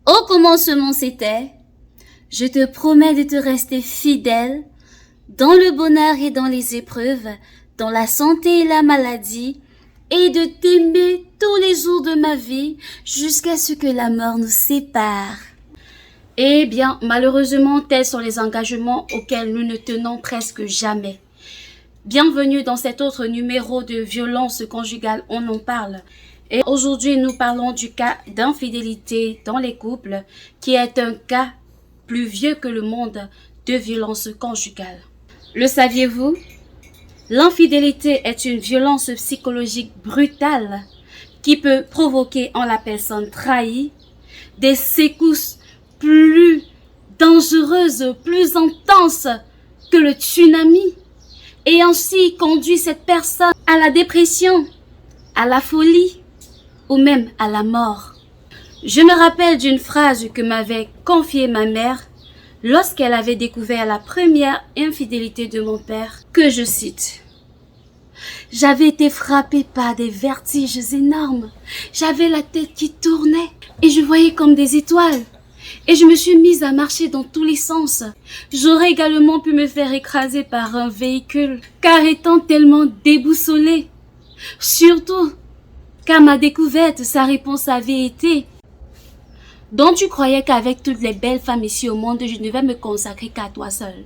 Au commencement c'était, je te promets de te rester fidèle dans le bonheur et dans les épreuves, dans la santé et la maladie, et de t'aimer tous les jours de ma vie jusqu'à ce que la mort nous sépare. Eh bien, malheureusement, tels sont les engagements auxquels nous ne tenons presque jamais. Bienvenue dans cet autre numéro de violence conjugale, on en parle. Et aujourd'hui, nous parlons du cas d'infidélité dans les couples, qui est un cas plus vieux que le monde de violence conjugale. Le saviez-vous? L'infidélité est une violence psychologique brutale qui peut provoquer en la personne trahie des secousses plus dangereuses, plus intenses que le tsunami, et ainsi conduit cette personne à la dépression, à la folie ou même à la mort. Je me rappelle d'une phrase que m'avait confiée ma mère lorsqu'elle avait découvert la première infidélité de mon père, que je cite. « J'avais été frappée par des vertiges énormes. J'avais la tête qui tournait et je voyais comme des étoiles. Et je me suis mise à marcher dans tous les sens. J'aurais également pu me faire écraser par un véhicule, car étant tellement déboussolée. Surtout, qu'à ma découverte, sa réponse avait été « Donc tu croyais qu'avec toutes les belles femmes ici au monde, je ne vais me consacrer qu'à toi seule. »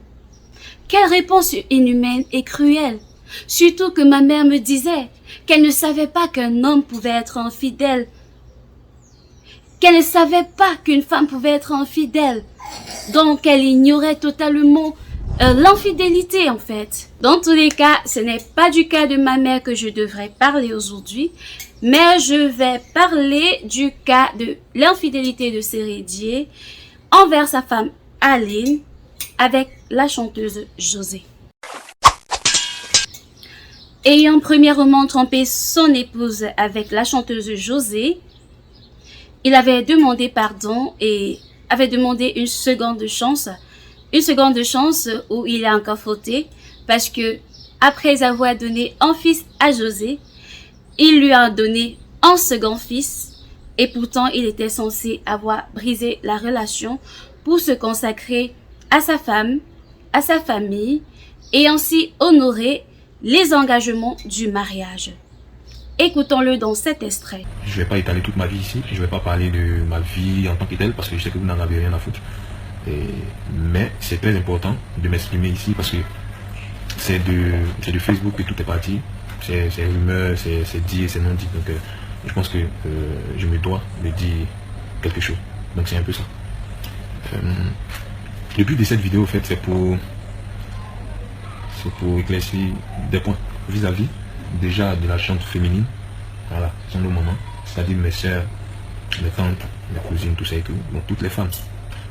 Quelle réponse inhumaine et cruelle! Surtout que ma mère me disait qu'elle ne savait pas qu'un homme pouvait être infidèle, qu'elle ne savait pas qu'une femme pouvait être infidèle. Donc elle ignorait totalement l'infidélité en fait. Dans tous les cas, ce n'est pas du cas de ma mère que je devrais parler aujourd'hui, mais je vais parler du cas de l'infidélité de Cérédier envers sa femme Aline avec la chanteuse José. Ayant premièrement trompé son épouse avec la chanteuse José, il avait demandé pardon et avait demandé une seconde chance où il a encore fauté parce que après avoir donné un fils à José, il lui a donné un second fils et pourtant il était censé avoir brisé la relation pour se consacrer à sa femme, à sa famille et ainsi honorer les engagements du mariage. Écoutons-le dans cet extrait. Je ne vais pas étaler toute ma vie ici, je ne vais pas parler de ma vie en tant que telle parce que je sais que vous n'en avez rien à foutre. Mais c'est très important de m'exprimer ici parce que c'est de Facebook que tout est parti. C'est rumeur, c'est dit et c'est non dit. Donc je pense que je me dois de dire quelque chose. Donc c'est un peu ça. Le but de cette vidéo, en fait, c'est pour éclaircir des points vis-à-vis déjà de la chante féminine. Voilà, sont nos mamans, c'est-à-dire mes soeurs, mes tantes, mes cousines, tout ça et tout. Donc toutes les femmes,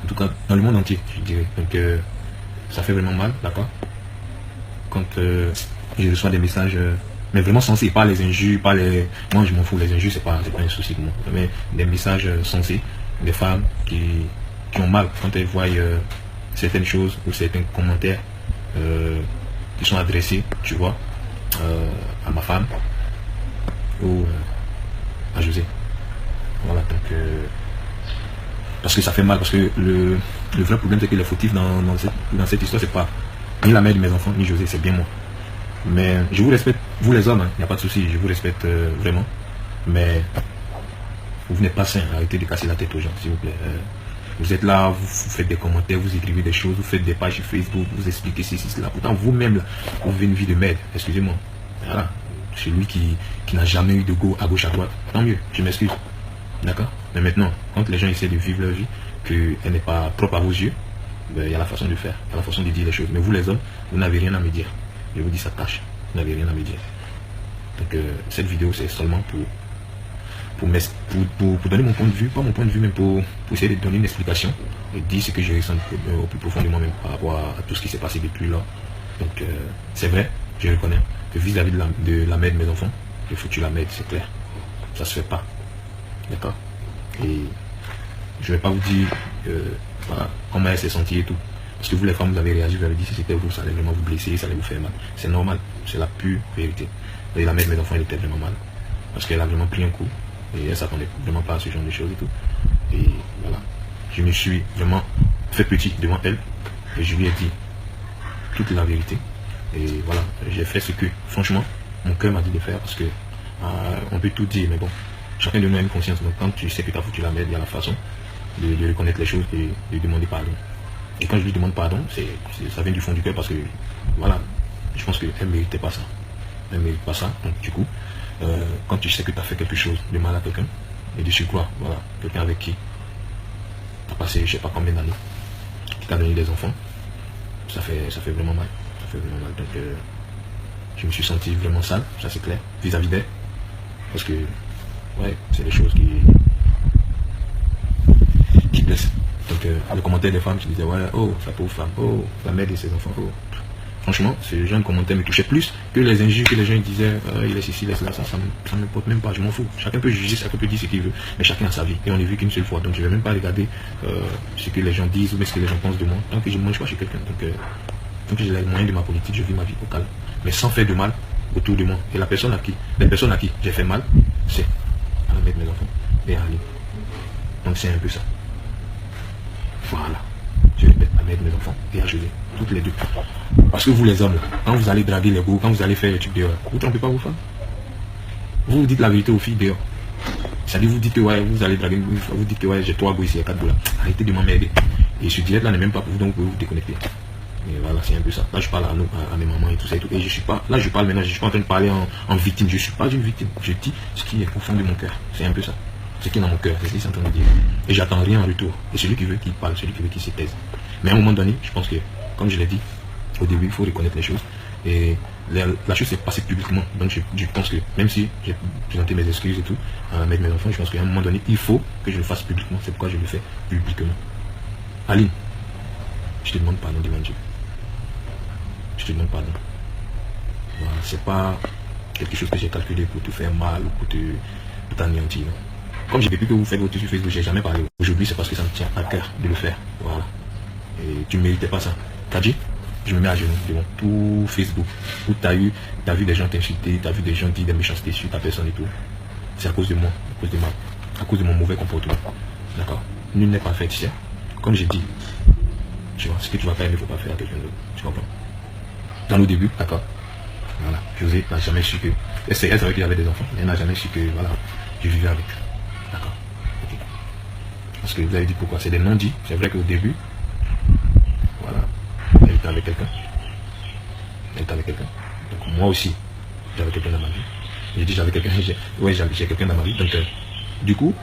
en tout cas dans le monde entier, je dirais. Donc ça fait vraiment mal, d'accord. Quand je reçois des messages, mais vraiment sensés, pas les injures, pas les... Moi je m'en fous, les injures c'est pas un souci pour moi. Mais des messages sensés, des femmes qui ont mal quand elles voient certaines choses ou certains commentaires qui sont adressés, tu vois, à ma femme ou à José. Voilà, donc parce que ça fait mal, parce que le vrai problème c'est que les fautifs dans cette histoire c'est pas ni la mère de mes enfants ni José, c'est bien moi. Mais je vous respecte, vous les hommes, il n'y a pas de souci, je vous respecte vraiment, mais vous n'êtes pas sains, arrêtez de casser la tête aux gens s'il vous plaît. Vous êtes là, vous faites des commentaires, vous écrivez des choses, vous faites des pages sur Facebook, vous expliquez ceci, cela. Pourtant, vous-même, là, vous vivez une vie de merde, excusez-moi. Voilà. Celui qui n'a jamais eu de go à gauche, à droite, tant mieux, je m'excuse. D'accord? Mais maintenant, quand les gens essaient de vivre leur vie, qu'elle n'est pas propre à vos yeux, ben, il y a la façon de faire, il y a la façon de dire les choses. Mais vous, les hommes, vous n'avez rien à me dire. Je vous dis, ça tâche. Vous n'avez rien à me dire. Donc, cette vidéo, c'est seulement pour donner mon point de vue, pas mon point de vue, mais pour essayer de donner une explication et dire ce que je ressens au plus profond de moi-même par rapport à tout ce qui s'est passé depuis là. Donc c'est vrai, je reconnais que vis-à-vis de la mère de mes enfants, j'ai foutu la merde, c'est clair. Ça se fait pas. D'accord? Et je vais pas vous dire voilà, comment elle s'est sentie et tout. Parce que vous les femmes, vous avez réagi, vous avez dit si c'était vous, ça allait vraiment vous blesser, ça allait vous faire mal. C'est normal, c'est la pure vérité. Et la mère de mes enfants, elle était vraiment mal. Parce qu'elle a vraiment pris un coup. Et elle s'attendait vraiment pas à ce genre de choses et tout. Et voilà. je me suis vraiment fait petit devant elle et je lui ai dit toute la vérité. Et voilà, j'ai fait ce que, franchement, mon cœur m'a dit de faire parce que on peut tout dire, mais bon, chacun de nous a une conscience. Donc quand tu sais que tu as foutu la merde, il y a la façon de reconnaître les choses et de demander pardon. Et quand je lui demande pardon, ça vient du fond du cœur parce que, voilà, je pense qu'elle ne méritait pas ça. Elle ne mérite pas ça. Donc du coup, quand tu sais que tu as fait quelque chose de mal à quelqu'un, et de surcroît, voilà, quelqu'un avec qui tu as passé je ne sais pas combien d'années, qui t'a donné des enfants, ça fait vraiment mal. Ça fait vraiment mal. Donc je me suis senti vraiment sale, ça c'est clair, vis-à-vis d'elle. Parce que, ouais, c'est des choses qui blessent. Donc, le commentaire des femmes qui disaient, ouais, oh, sa pauvre femme, oh, la mère de ses enfants, oh. Franchement, ce genre de commentaires me touchait plus que les injures que les gens disaient, il est ici, il est là, ça ne m'importe même pas, je m'en fous. Chacun peut juger, chacun peut dire ce qu'il veut, mais chacun a sa vie. Et on ne vit qu'une seule fois. Donc, je ne vais même pas regarder ce que les gens disent ou ce que les gens pensent de moi. Tant que je ne mange pas chez quelqu'un. Donc, j'ai les moyens de ma politique, je vis ma vie au calme. Mais sans faire de mal autour de moi. Et les personnes à qui j'ai fait mal, c'est à la mère de mes enfants et à Ali. Donc, c'est un peu ça. Voilà. Je répète, à la mère de mes enfants et à Julie. Toutes les deux. Parce que vous les hommes, là, quand vous allez draguer les beaux, quand vous allez faire les trucs dehors, vous ne trompez pas vos femmes. Vous dites la vérité aux filles dehors. C'est-à-dire vous dites que ouais, vous allez draguer, vous dites que ouais, j'ai 3 go ici, il y a 4 go là. Arrêtez de m'emmerder. Et ce direct là n'est même pas pour vous, donc vous pouvez vous déconnecter. Et voilà, c'est un peu ça. Là je parle à mes mamans et tout ça et tout. Et je suis pas, là je parle maintenant, je suis pas en train de parler en victime. Je suis pas une victime. Je dis ce qui est au fond de mon cœur. C'est un peu ça. Ce qui est dans mon cœur, c'est ce qu'ils sont en train de dire. Et j'attends rien en retour. Et celui qui veut qu'il parle, celui qui veut qu'il se taise. Mais à un moment donné, je pense que, comme je l'ai dit, au début, il faut reconnaître les choses. Et la chose s'est passée publiquement. Donc je pense que, même si j'ai présenté mes excuses et tout, avec mes enfants, je pense qu'à un moment donné, il faut que je le fasse publiquement. C'est pourquoi je le fais publiquement. Aline, je te demande pardon devant Dieu. Je te demande pardon. Voilà, c'est pas quelque chose que j'ai calculé pour te faire mal ou pour t'anéantir. Comme j'ai vécu que vous faites votre sur Facebook, j'ai jamais parlé. Aujourd'hui, c'est parce que ça me tient à cœur de le faire. Voilà. Et tu ne méritais pas ça. T'as dit, je me mets à genoux devant tout Facebook. Où tu as vu des gens t'insulter, tu as vu des gens dire des méchancetés sur ta personne et tout. C'est à cause de moi, à cause de mon mauvais comportement. D'accord. Nul n'est pas fait, tu sais. Comme j'ai dit, tu vois, ce que tu vas faire, il ne faut pas faire à quelqu'un d'autre. Tu comprends? Dans le début, d'accord. Voilà. José n'a jamais su que. Elle savait qu'il avait des enfants, mais elle n'a jamais su que, voilà, je vivais avec. D'accord. Okay. Parce que vous avez dit pourquoi? C'est des non-dits. C'est vrai qu'au début, voilà, elle était avec quelqu'un. Donc moi aussi, j'avais quelqu'un dans ma vie. J'ai dit j'avais quelqu'un, j'ai quelqu'un dans ma vie. Donc du coup,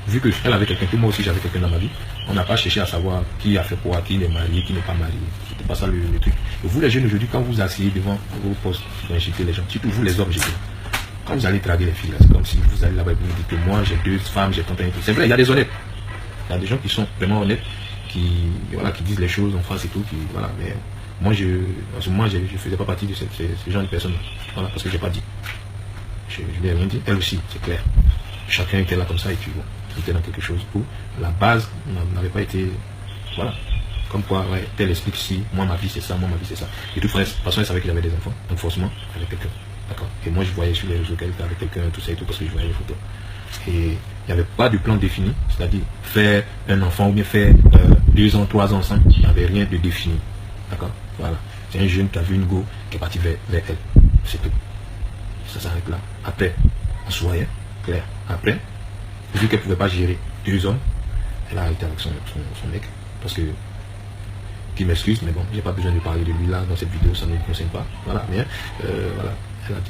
vu qu'elle avait quelqu'un, que moi aussi j'avais quelqu'un dans ma vie, on n'a pas cherché à savoir qui a fait quoi, qui est marié, qui n'est pas marié. C'était pas ça le truc. Et vous les jeunes aujourd'hui, quand vous asseyez devant vos postes pour insulter les gens, surtout vous les hommes, j'ai dit, quand vous allez draguer les filles, c'est comme si vous allez là-bas et vous dites que moi j'ai 2 femmes, j'ai 31 et tout. C'est vrai, il y a des honnêtes. Il y a des gens qui sont vraiment honnêtes, qui disent les choses en face et tout, voilà, mais moi en ce moment je faisais pas partie de ce genre de personnes, voilà, parce que j'ai pas dit. Je lui ai rien dit, elle aussi, c'est clair. Chacun était là comme ça et puis bon, c'était dans quelque chose où la base n'avait pas été, voilà, comme quoi, ouais, tel explique si, moi ma vie c'est ça, moi ma vie c'est ça. Et de toute façon, elle savait qu'il avait des enfants, donc forcément, avec quelqu'un, d'accord. Et moi je voyais sur les réseaux qu'elle était avec quelqu'un, tout ça et tout, parce que je voyais les photos. Et il n'y avait pas de plan défini, c'est-à-dire faire un enfant ou bien faire 2 ans, 3 ans ensemble, il n'y avait rien de défini. D'accord. Voilà. C'est un jeune qui a vu une go qui est parti vers elle. C'est tout. Ça s'arrête là. Après, on se voyait, clair. Après, vu qu'elle ne pouvait pas gérer 2 hommes, elle a arrêté avec son mec. Parce que, qui m'excuse, mais bon, j'ai pas besoin de parler de lui là dans cette vidéo, ça ne me concerne pas. Voilà. Mais voilà.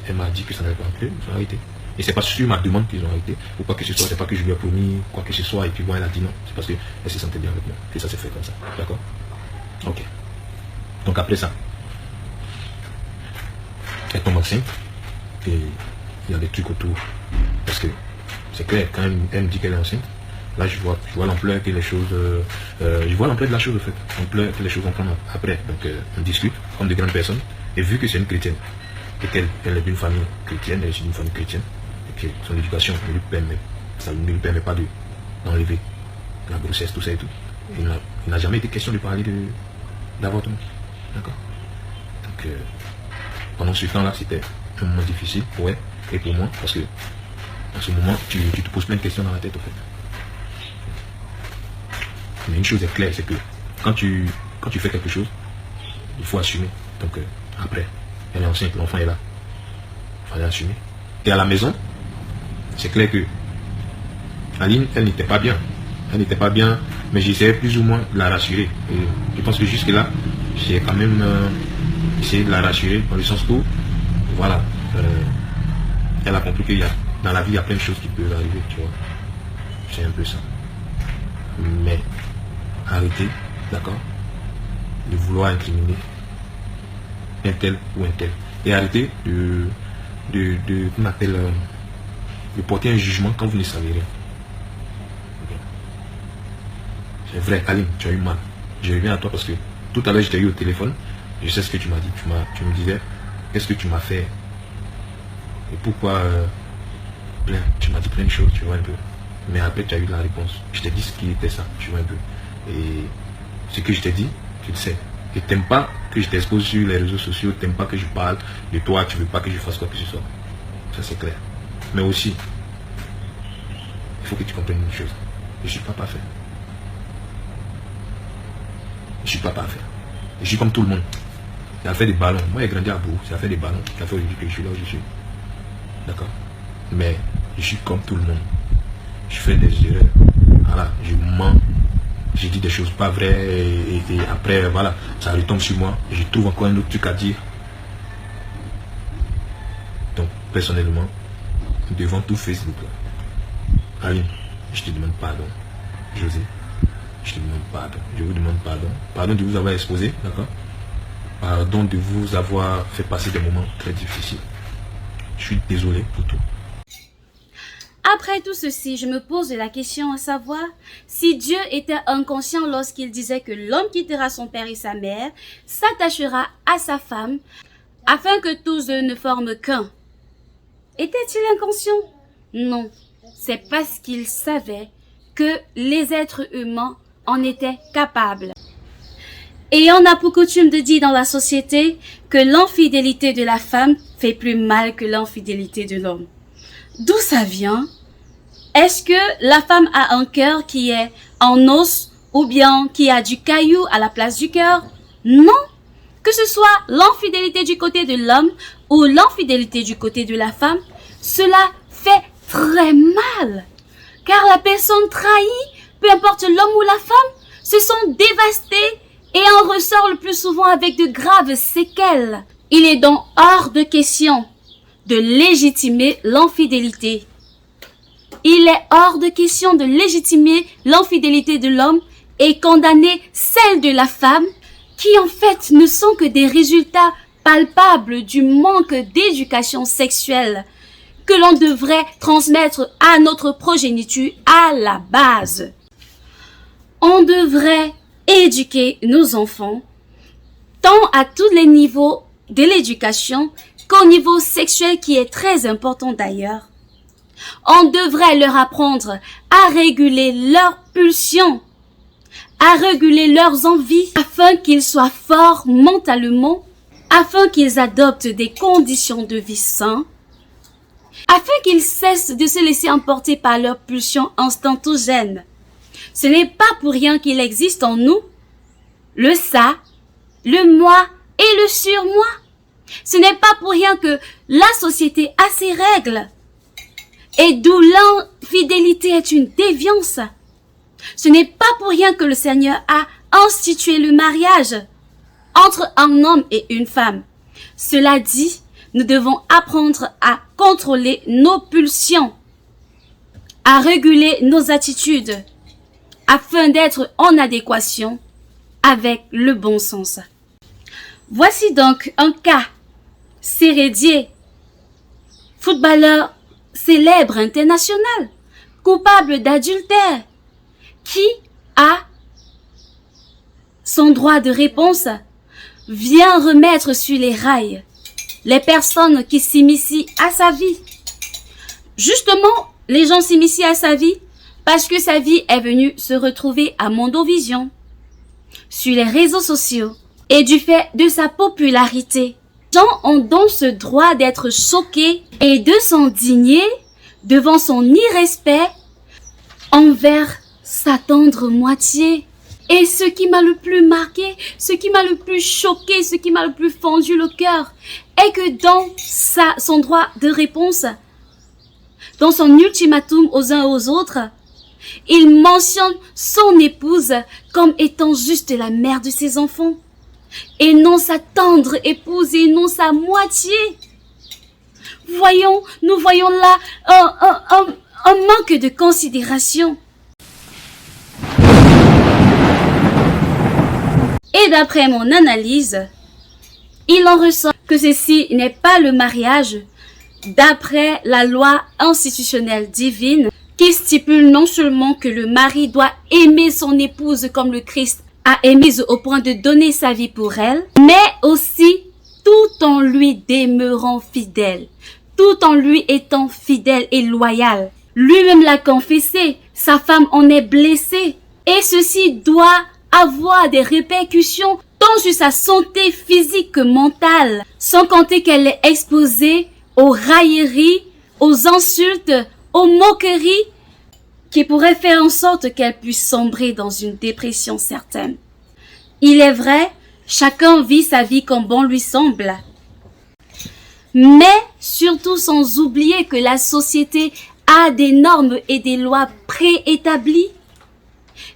Elle m'a dit que ça n'avait pas plu, ils ont arrêté. Et c'est pas sur ma demande qu'ils ont arrêté, ou quoi que ce soit, c'est pas que je lui ai promis quoi que ce soit, et puis bon, elle a dit non. C'est parce qu'elle se sentait bien avec moi. Et ça s'est fait comme ça. D'accord. Ok. Donc après ça, elle tombe enceinte et il y a des trucs autour. Parce que c'est clair, quand elle me dit qu'elle est enceinte, là je vois l'ampleur que les choses. Je vois l'ampleur de la chose en fait. L'ampleur que les choses vont prendre après. Donc on discute comme de grandes personnes. Et vu que c'est une chrétienne, et qu'elle est d'une famille chrétienne, elle est d'une famille chrétienne, et que son éducation ne lui permet, ça ne lui permet pas d'enlever la grossesse, tout ça et tout. Il n'a jamais été question de parler d'avortement. D'accord. Donc pendant ce temps-là, c'était un moment difficile pour elle et pour moi, parce que en ce moment, tu te poses plein de questions dans la tête, en fait. Mais une chose est claire, c'est que quand tu fais quelque chose, il faut assumer. Donc après, elle est enceinte, l'enfant est là. Il fallait assumer. Et à la maison, c'est clair que Aline, elle n'était pas bien. Elle n'était pas bien, mais j'essayais plus ou moins de la rassurer. Et je pense que jusque-là, j'ai quand même essayé de la rassurer, dans le sens où, voilà, elle a compris qu'il y a, dans la vie, il y a plein de choses qui peuvent arriver, tu vois. C'est un peu ça. Mais arrêtez, d'accord, de vouloir incriminer un tel ou un tel. Et arrêtez de porter un jugement quand vous ne savez rien. C'est vrai, Aline, tu as eu mal. Je reviens à toi parce que tout à l'heure, je t'ai eu au téléphone. Je sais ce que tu m'as dit. Tu me disais, qu'est-ce que tu m'as fait? Et pourquoi tu m'as dit plein de choses, tu vois un peu. Mais après, tu as eu la réponse. Je t'ai dit ce qui était ça, tu vois un peu. Et ce que je t'ai dit, tu le sais. Et t'aimes pas que je t'expose sur les réseaux sociaux, t'aimes pas que je parle de toi, tu veux pas que je fasse quoi que ce soit. Ça, c'est clair. Mais aussi, il faut que tu comprennes une chose. Je suis pas parfait. Je suis pas parfait. Je suis comme tout le monde. Il a fait des ballons. Moi, j'ai grandi à Bourg. Il a fait des ballons. Il a fait aujourd'hui que je suis là où je suis. D'accord. Mais je suis comme tout le monde. Je fais des erreurs. Voilà. Je mens. Je dis des choses pas vraies. Et après, voilà, ça retombe sur moi. Et je trouve encore un autre truc à dire. Donc, personnellement, devant tout Facebook, là, Aline, je te demande pardon. José, je te demande pardon. Je vous demande pardon. Pardon de vous avoir exposé, d'accord? Pardon de vous avoir fait passer des moments très difficiles. Je suis désolé pour tout. Après tout ceci, je me pose la question à savoir si Dieu était inconscient lorsqu'il disait que l'homme quittera son père et sa mère, s'attachera à sa femme, afin que tous deux ne forment qu'un. Était-il inconscient? Non, c'est parce qu'il savait que les êtres humains en étaient capables. Et on a pour coutume de dire dans la société que l'infidélité de la femme fait plus mal que l'infidélité de l'homme. D'où ça vient? Est-ce que la femme a un cœur qui est en os ou bien qui a du caillou à la place du cœur? Non. Que ce soit l'infidélité du côté de l'homme ou l'infidélité du côté de la femme, cela fait très mal. Car la personne trahie, peu importe l'homme ou la femme, se sont dévastées et en ressort le plus souvent avec de graves séquelles. Il est donc hors de question de légitimer l'infidélité. Il est hors de question de légitimer l'infidélité de l'homme et condamner celle de la femme, qui en fait ne sont que des résultats palpables du manque d'éducation sexuelle que l'on devrait transmettre à notre progéniture à la base. On devrait éduquer nos enfants tant à tous les niveaux de l'éducation qu'au niveau sexuel qui est très important d'ailleurs. On devrait leur apprendre à réguler leurs pulsions, à réguler leurs envies afin qu'ils soient forts mentalement, afin qu'ils adoptent des conditions de vie saines, afin qu'ils cessent de se laisser emporter par leurs pulsions instantogènes. Ce n'est pas pour rien qu'il existe en nous le ça, le moi et le surmoi. Ce n'est pas pour rien que la société a ses règles et d'où l'infidélité est une déviance. Ce n'est pas pour rien que le Seigneur a institué le mariage entre un homme et une femme. Cela dit, nous devons apprendre à contrôler nos pulsions, à réguler nos attitudes, afin d'être en adéquation avec le bon sens. Voici donc un cas. Sérédier, footballeur célèbre international, coupable d'adultère, qui a son droit de réponse, vient remettre sur les rails les personnes qui s'immiscient à sa vie. Justement, les gens s'immiscient à sa vie parce que sa vie est venue se retrouver à Mondovision, sur les réseaux sociaux, et du fait de sa popularité. Les gens ont donc ce droit d'être choqués et de s'indigner devant son irrespect envers sa tendre moitié. Et ce qui m'a le plus marqué, ce qui m'a le plus choqué, ce qui m'a le plus fendu le cœur, est que dans son droit de réponse, dans son ultimatum aux uns et aux autres, il mentionne son épouse comme étant juste la mère de ses enfants, et non sa tendre épouse, et non sa moitié. Nous voyons là un manque de considération. Et d'après mon analyse, il en ressort que ceci n'est pas le mariage d'après la loi institutionnelle divine qui stipule non seulement que le mari doit aimer son épouse comme le Christ a aimé au point de donner sa vie pour elle, mais aussi tout en lui demeurant fidèle, tout en lui étant fidèle et loyal. Lui-même l'a confessé, sa femme en est blessée, et ceci doit avoir des répercussions tant sur sa santé physique que mentale, sans compter qu'elle est exposée aux railleries, aux insultes, aux moqueries, qui pourraient faire en sorte qu'elle puisse sombrer dans une dépression certaine. Il est vrai, chacun vit sa vie comme bon lui semble. Mais surtout sans oublier que la société a des normes et des lois préétablies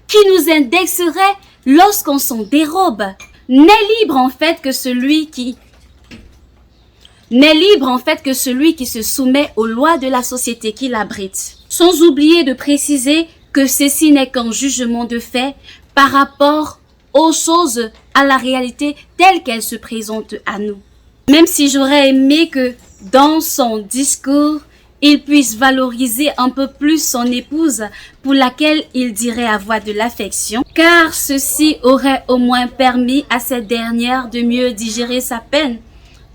qui nous indexeraient lorsqu'on s'en dérobe. N'est libre en fait que celui qui se soumet aux lois de la société qui l'abrite. Sans oublier de préciser que ceci n'est qu'un jugement de fait par rapport aux choses, à la réalité telle qu'elle se présente à nous. Même si j'aurais aimé que dans son discours, il puisse valoriser un peu plus son épouse pour laquelle il dirait avoir de l'affection, car ceci aurait au moins permis à cette dernière de mieux digérer sa peine.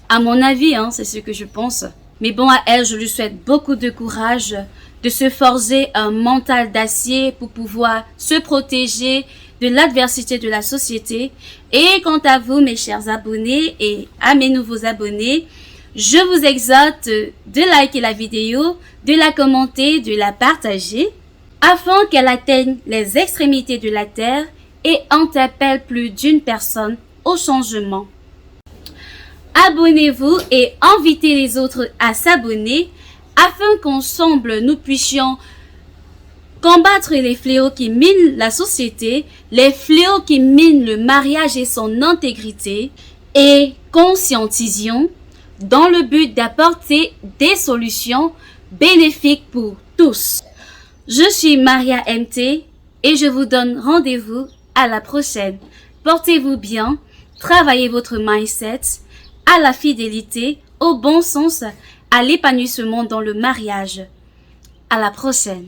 À mon avis, c'est ce que je pense. Mais bon, à elle, je lui souhaite beaucoup de courage, de se forger un mental d'acier pour pouvoir se protéger de l'adversité de la société. Et quant à vous, mes chers abonnés et à mes nouveaux abonnés, je vous exhorte de liker la vidéo, de la commenter, de la partager, afin qu'elle atteigne les extrémités de la terre et interpelle plus d'une personne au changement. Abonnez-vous et invitez les autres à s'abonner afin qu'ensemble nous puissions combattre les fléaux qui minent la société, les fléaux qui minent le mariage et son intégrité, et conscientisions dans le but d'apporter des solutions bénéfiques pour tous. Je suis Maria MT et je vous donne rendez-vous à la prochaine. Portez-vous bien, travaillez votre mindset, à la fidélité, au bon sens, à l'épanouissement dans le mariage. À la prochaine.